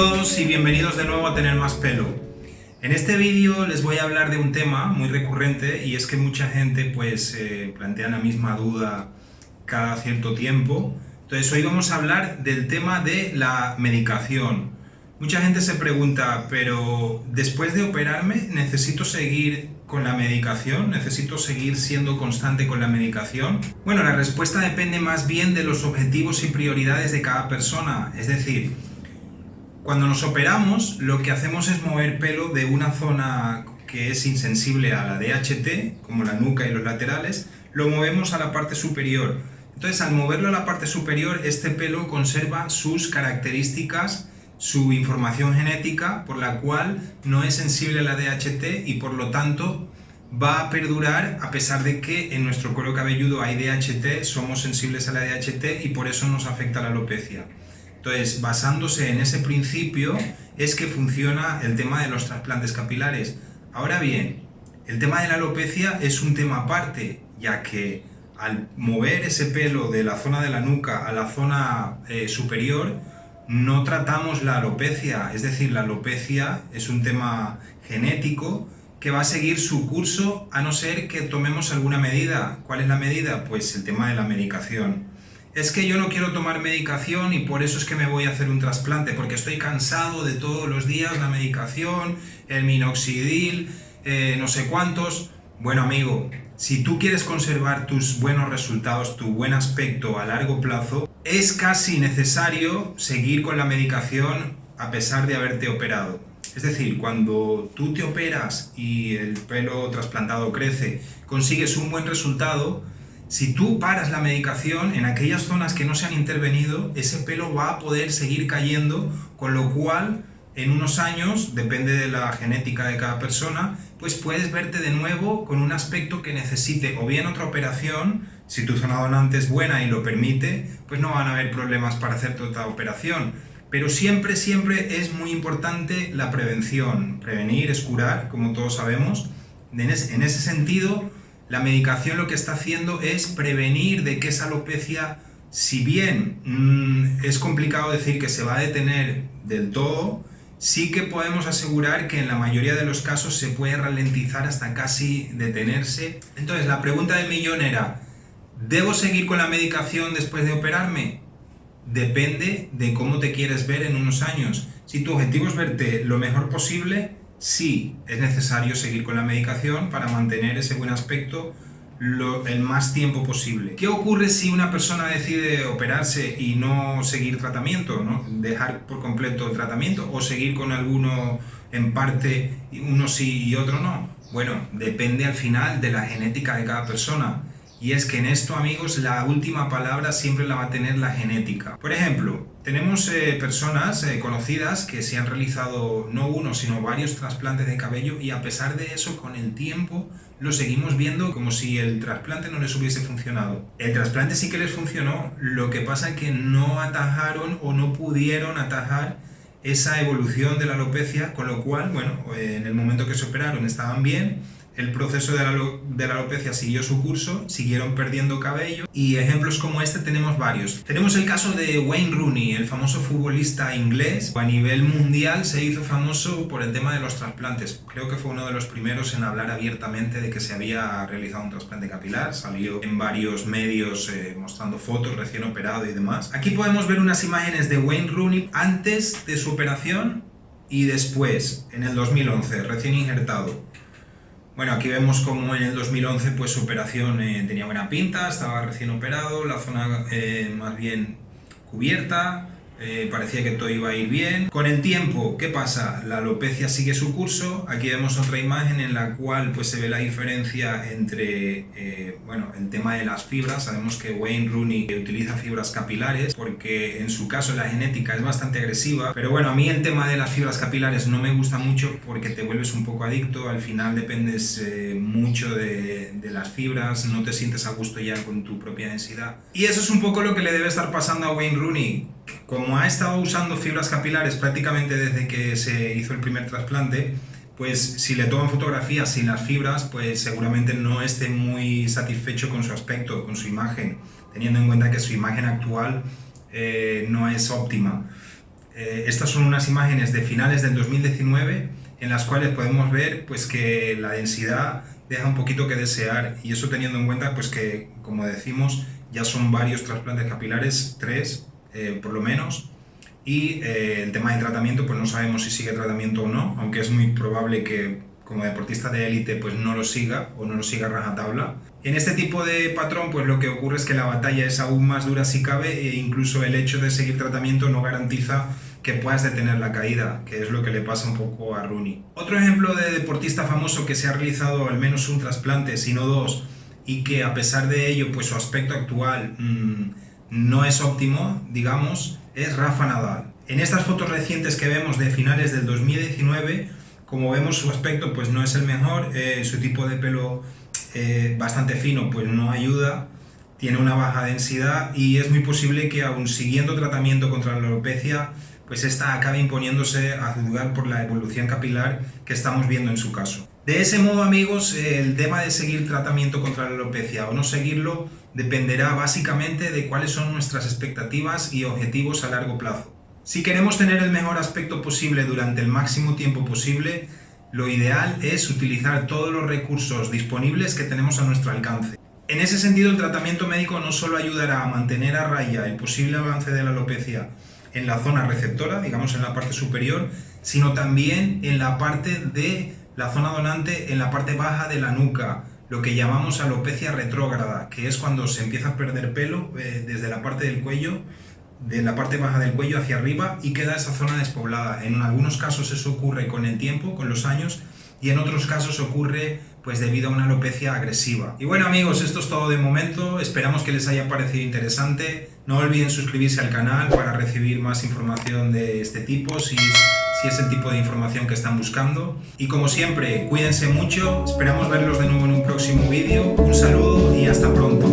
todos y bienvenidos de nuevo a Tener Más Pelo. En este vídeo les voy a hablar de un tema muy recurrente y es que mucha gente pues plantea la misma duda cada cierto tiempo. Entonces hoy vamos a hablar del tema de la medicación. Mucha gente se pregunta, pero después de operarme, ¿necesito seguir con la medicación? ¿Necesito seguir siendo constante con la medicación? Bueno, la respuesta depende más bien de los objetivos y prioridades de cada persona. Es decir, cuando nos operamos, lo que hacemos es mover pelo de una zona que es insensible a la DHT, como la nuca y los laterales, lo movemos a la parte superior. Entonces, al moverlo a la parte superior, este pelo conserva sus características, su información genética, por la cual no es sensible a la DHT y por lo tanto va a perdurar a pesar de que en nuestro cuero cabelludo hay DHT, somos sensibles a la DHT y por eso nos afecta la alopecia. Entonces, basándose en ese principio, es que funciona el tema de los trasplantes capilares. Ahora bien, el tema de la alopecia es un tema aparte, ya que al mover ese pelo de la zona de la nuca a la zona superior, no tratamos la alopecia. Es decir, la alopecia es un tema genético que va a seguir su curso a no ser que tomemos alguna medida. ¿Cuál es la medida? Pues el tema de la medicación. Es que yo no quiero tomar medicación y por eso es que me voy a hacer un trasplante, porque estoy cansado de todos los días la medicación, el minoxidil, no sé cuántos. Bueno, amigo, si tú quieres conservar tus buenos resultados, tu buen aspecto a largo plazo, es casi necesario seguir con la medicación a pesar de haberte operado. Es decir, cuando tú te operas y el pelo trasplantado crece, consigues un buen resultado. Si tú paras la medicación en aquellas zonas que no se han intervenido, ese pelo va a poder seguir cayendo, con lo cual en unos años, depende de la genética de cada persona, pues puedes verte de nuevo con un aspecto que necesite o bien otra operación. Si tu zona donante es buena y lo permite, pues no van a haber problemas para hacerte otra operación. Pero siempre es muy importante la prevención. Prevenir es curar, como todos sabemos. En ese sentido, la medicación lo que está haciendo es prevenir de que esa alopecia, si bien es complicado decir que se va a detener del todo, sí que podemos asegurar que en la mayoría de los casos se puede ralentizar hasta casi detenerse. Entonces, la pregunta del millón era, ¿debo seguir con la medicación después de operarme? Depende de cómo te quieres ver en unos años. Si tu objetivo es verte lo mejor posible, sí, es necesario seguir con la medicación para mantener ese buen aspecto el más tiempo posible. ¿Qué ocurre si una persona decide operarse y no seguir tratamiento, ¿no? Dejar por completo el tratamiento o seguir con alguno en parte, uno sí y otro no? Bueno, depende al final de la genética de cada persona. Y es que en esto, amigos, la última palabra siempre la va a tener la genética. Por ejemplo, tenemos personas conocidas que se han realizado no uno, sino varios trasplantes de cabello y a pesar de eso, con el tiempo, lo seguimos viendo como si el trasplante no les hubiese funcionado. El trasplante sí que les funcionó, lo que pasa es que no atajaron o no pudieron atajar esa evolución de la alopecia, con lo cual, bueno, en el momento que se operaron estaban bien. El proceso de la alopecia siguió su curso, siguieron perdiendo cabello y ejemplos como este tenemos varios. Tenemos el caso de Wayne Rooney, el famoso futbolista inglés. A nivel mundial se hizo famoso por el tema de los trasplantes. Creo que fue uno de los primeros en hablar abiertamente de que se había realizado un trasplante capilar. Salió en varios medios mostrando fotos recién operado y demás. Aquí podemos ver unas imágenes de Wayne Rooney antes de su operación y después, en el 2011, recién injertado. Bueno, aquí vemos como en el 2011 pues su operación tenía buena pinta, estaba recién operado, la zona más bien cubierta, parecía que todo iba a ir bien. Con el tiempo, ¿qué pasa? La alopecia sigue su curso. Aquí vemos otra imagen en la cual pues se ve la diferencia entre bueno, el tema de las fibras. Sabemos que Wayne Rooney utiliza fibras capilares porque en su caso la genética es bastante agresiva, pero bueno, a mí el tema de las fibras capilares no me gusta mucho porque te vuelves un poco adicto, al final dependes mucho de las fibras, no te sientes a gusto ya con tu propia densidad. Y eso es un poco lo que le debe estar pasando a Wayne Rooney. Como ha estado usando fibras capilares prácticamente desde que se hizo el primer trasplante, pues si le toman fotografías sin las fibras, pues seguramente no esté muy satisfecho con su aspecto, con su imagen, teniendo en cuenta que su imagen actual no es óptima. Estas son unas imágenes de finales del 2019 en las cuales podemos ver pues, que la densidad deja un poquito que desear, y eso teniendo en cuenta pues, que, como decimos, ya son varios trasplantes capilares, 3 por lo menos, y el tema del tratamiento, pues no sabemos si sigue tratamiento o no, aunque es muy probable que como deportista de élite pues no lo siga o no lo siga a rajatabla. En este tipo de patrón pues lo que ocurre es que la batalla es aún más dura si cabe, e incluso el hecho de seguir tratamiento no garantiza que puedas detener la caída, que es lo que le pasa un poco a Rooney. Otro ejemplo de deportista famoso que se ha realizado al menos un trasplante, si no 2, y que a pesar de ello pues su aspecto actual no es óptimo, digamos, es Rafa Nadal. En estas fotos recientes que vemos de finales del 2019, como vemos su aspecto pues no es el mejor, su tipo de pelo bastante fino pues no ayuda, tiene una baja densidad y es muy posible que aun siguiendo tratamiento contra la alopecia pues esta acabe imponiéndose a juzgar por la evolución capilar que estamos viendo en su caso. De ese modo, amigos, el tema de seguir tratamiento contra la alopecia o no seguirlo dependerá básicamente de cuáles son nuestras expectativas y objetivos a largo plazo. Si queremos tener el mejor aspecto posible durante el máximo tiempo posible, lo ideal es utilizar todos los recursos disponibles que tenemos a nuestro alcance. En ese sentido, el tratamiento médico no solo ayudará a mantener a raya el posible avance de la alopecia en la zona receptora, digamos en la parte superior, sino también en la parte de la zona donante, en la parte baja de la nuca, lo que llamamos alopecia retrógrada, que es cuando se empieza a perder pelo desde la parte del cuello, de la parte baja del cuello hacia arriba, y queda esa zona despoblada. En algunos casos eso ocurre con el tiempo, con los años, y en otros casos ocurre pues debido a una alopecia agresiva. Y bueno, amigos, esto es todo de momento, esperamos que les haya parecido interesante. No olviden suscribirse al canal para recibir más información de este tipo, si es el tipo de información que están buscando. Y como siempre, cuídense mucho, esperamos verlos de nuevo en un próximo vídeo. Un saludo y hasta pronto.